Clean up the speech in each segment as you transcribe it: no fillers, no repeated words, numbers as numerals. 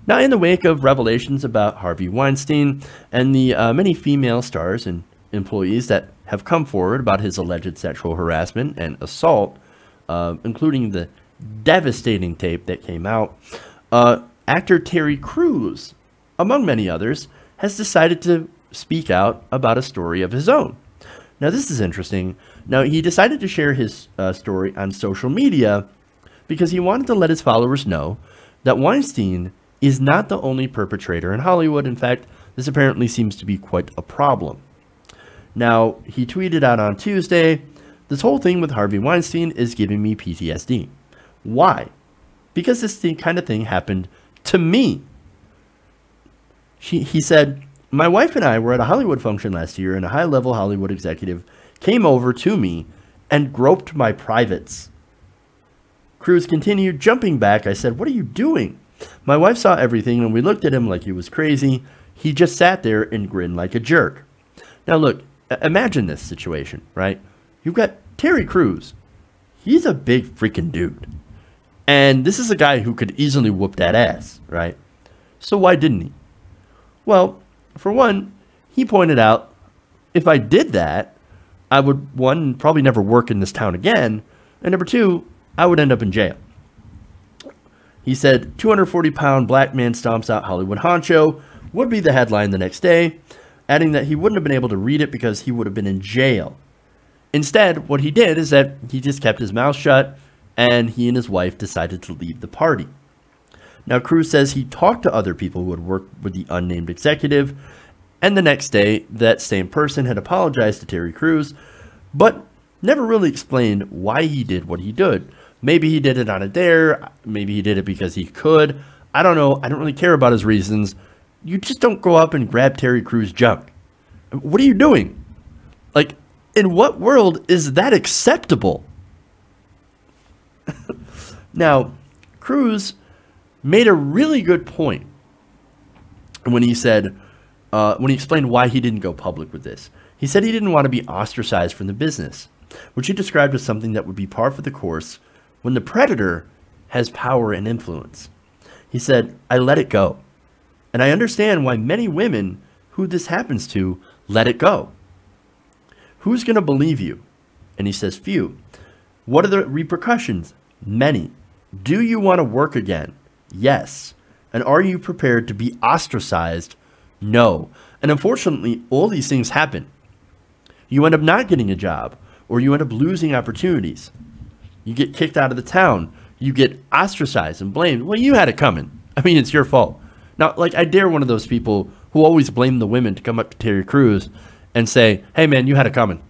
Now, in the wake of revelations about Harvey Weinstein and the many female stars and employees that have come forward about his alleged sexual harassment and assault, including the devastating tape that came out, actor Terry Crews, among many others, has decided to speak out about a story of his own. Now, this is interesting. Now, he decided to share his story on social media because he wanted to let his followers know that Weinstein is not the only perpetrator in Hollywood. In fact, this apparently seems to be quite a problem. Now, he tweeted out on Tuesday, "This whole thing with Harvey Weinstein is giving me PTSD. Why? Because this kind of thing happened to me." He said, "My wife and I were at a Hollywood function last year, and a high-level Hollywood executive came over to me and groped my privates." Crews continued, "Jumping back, I said, 'What are you doing?' My wife saw everything, and we looked at him like he was crazy. He just sat there and grinned like a jerk." Now look, imagine this situation, right? You've got Terry Crews. He's a big freaking dude. And this is a guy who could easily whoop that ass, right? So why didn't he? Well, for one, he pointed out, if I did that, I would, one, probably never work in this town again, and number two, I would end up in jail. He said, 240-pound black man stomps out Hollywood honcho would be the headline the next day, adding that he wouldn't have been able to read it because he would have been in jail. Instead, what he did is that he just kept his mouth shut, and he and his wife decided to leave the party. Now, Crews says he talked to other people who had worked with the unnamed executive, and the next day, that same person had apologized to Terry Crews, but never really explained why he did what he did. Maybe he did it on a dare. Maybe he did it because he could. I don't know. I don't really care about his reasons. You just don't go up and grab Terry Crews' junk. What are you doing? Like, in what world is that acceptable? Now, Crews made a really good point when he said, when he explained why he didn't go public with this. He said he didn't want to be ostracized from the business, which he described as something that would be par for the course when the predator has power and influence. He said, "I let it go. And I understand why many women who this happens to let it go. Who's going to believe you?" And he says, "Few. What are the repercussions? Many. Do you want to work again? Yes. And are you prepared to be ostracized? No." And unfortunately, all these things happen. You end up not getting a job, or you end up losing opportunities. You get kicked out of the town. You get ostracized and blamed. Well, you had it coming. I mean, it's your fault. Now, like, I dare one of those people who always blame the women to come up to Terry Crews and say, "Hey, man, you had it coming.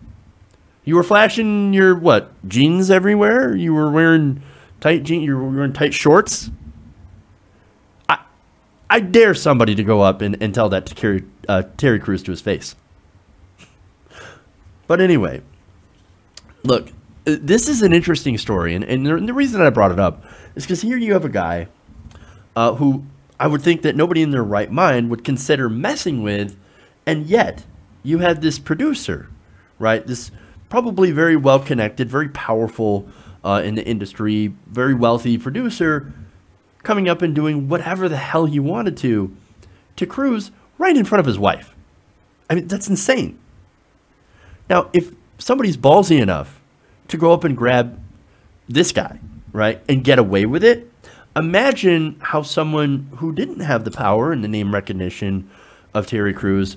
You were flashing your, what, jeans everywhere? You were wearing tight jeans? You were wearing tight shorts?" I dare somebody to go up and tell that to Terry Crews to his face. But anyway, look, this is an interesting story. And the reason I brought it up is because here you have a guy who I would think that nobody in their right mind would consider messing with. And yet you have this producer, right? This probably very well-connected, very powerful in the industry, very wealthy producer coming up and doing whatever the hell he wanted to Crews right in front of his wife. I mean, that's insane. Now, if somebody's ballsy enough to go up and grab this guy, right, and get away with it, imagine how someone who didn't have the power and the name recognition of Terry Crews,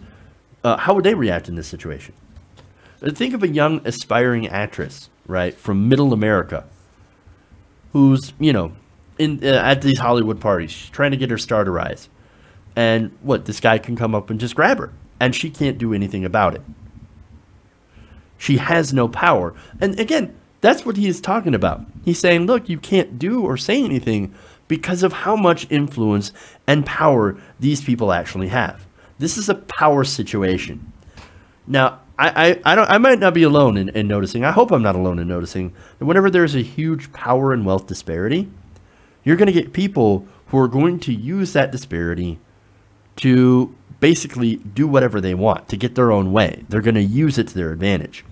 how would they react in this situation? Think of a young aspiring actress, right, from middle America, who's, you know, at these Hollywood parties, she's trying to get her star to rise. And what, this guy can come up and just grab her, and she can't do anything about it. She has no power. And again, that's what he is talking about. He's saying, look, you can't do or say anything because of how much influence and power these people actually have. This is a power situation. Now, I might not be alone in noticing. I hope I'm not alone in noticing that whenever there's a huge power and wealth disparity, you're going to get people who are going to use that disparity to basically do whatever they want, to get their own way. They're going to use it to their advantage.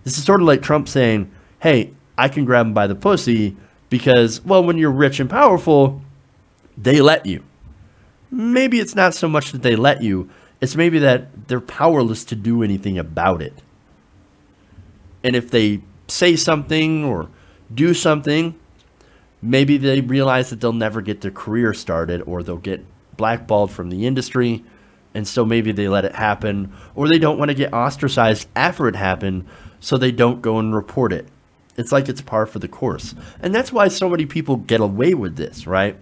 This is sort of like Trump saying, hey, I can grab him by the pussy because, well, when you're rich and powerful, they let you. maybe it's not so much that they let you, it's maybe that they're powerless to do anything about it. And if they say something or do something, maybe they realize that they'll never get their career started, or they'll get blackballed from the industry, and so maybe they let it happen, or they don't want to get ostracized after it happened, so they don't go and report it. It's like it's par for the course. And that's why so many people get away with this, right?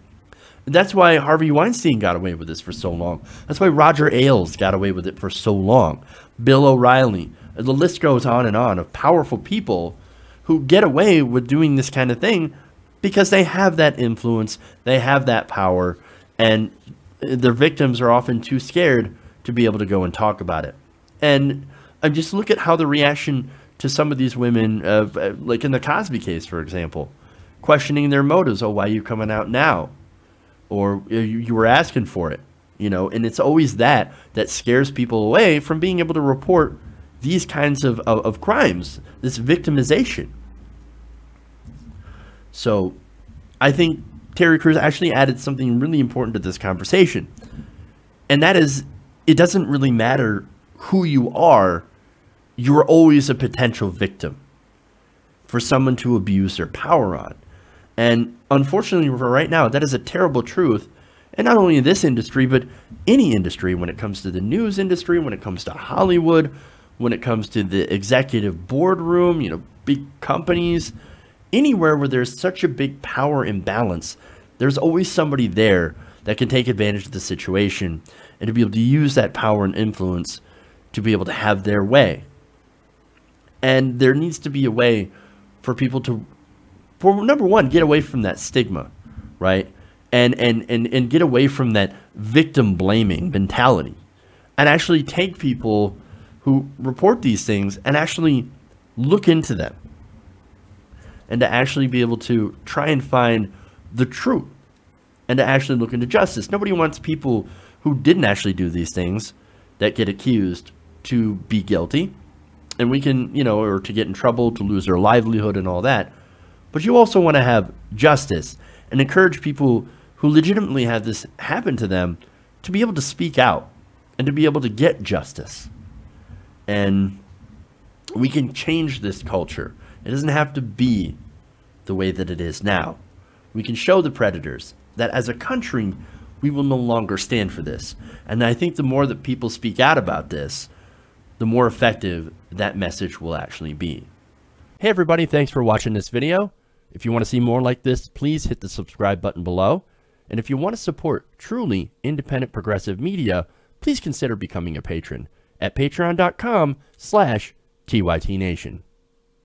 That's why Harvey Weinstein got away with this for so long. That's why Roger Ailes got away with it for so long. Bill O'Reilly. The list goes on of powerful people who get away with doing this kind of thing because they have that influence, they have that power, and their victims are often too scared to be able to go and talk about it. And just look at how the reaction to some of these women, like in the Cosby case, for example, questioning their motives. Oh, why are you coming out now? Or you were asking for it, you know, and it's always that scares people away from being able to report these kinds of crimes, this victimization. So I think Terry Crews actually added something really important to this conversation. And that is, it doesn't really matter who you are, you're always a potential victim for someone to abuse their power on. And unfortunately for right now, that is a terrible truth. And not only in this industry, but any industry, when it comes to the news industry, when it comes to Hollywood, when it comes to the executive boardroom, you know, big companies, anywhere where there's such a big power imbalance, there's always somebody there that can take advantage of the situation and to be able to use that power and influence to be able to have their way. And there needs to be a way for people to, for number one, get away from that stigma, right? And get away from that victim blaming mentality and actually take people who report these things and actually look into them and to actually be able to try and find the truth and to actually look into justice. Nobody wants people who didn't actually do these things that get accused to be guilty, and we can, you know, or to get in trouble, to lose their livelihood and all that. But you also want to have justice and encourage people who legitimately have this happen to them to be able to speak out and to be able to get justice. And we can change this culture. It doesn't have to be the way that it is now. We can show the predators that as a country, we will no longer stand for this. And I think the more that people speak out about this, the more effective that message will actually be. Hey everybody, thanks for watching this video. If you want to see more like this, please hit the subscribe button below. And if you want to support truly independent progressive media, please consider becoming a patron at patreon.com/TYTNation.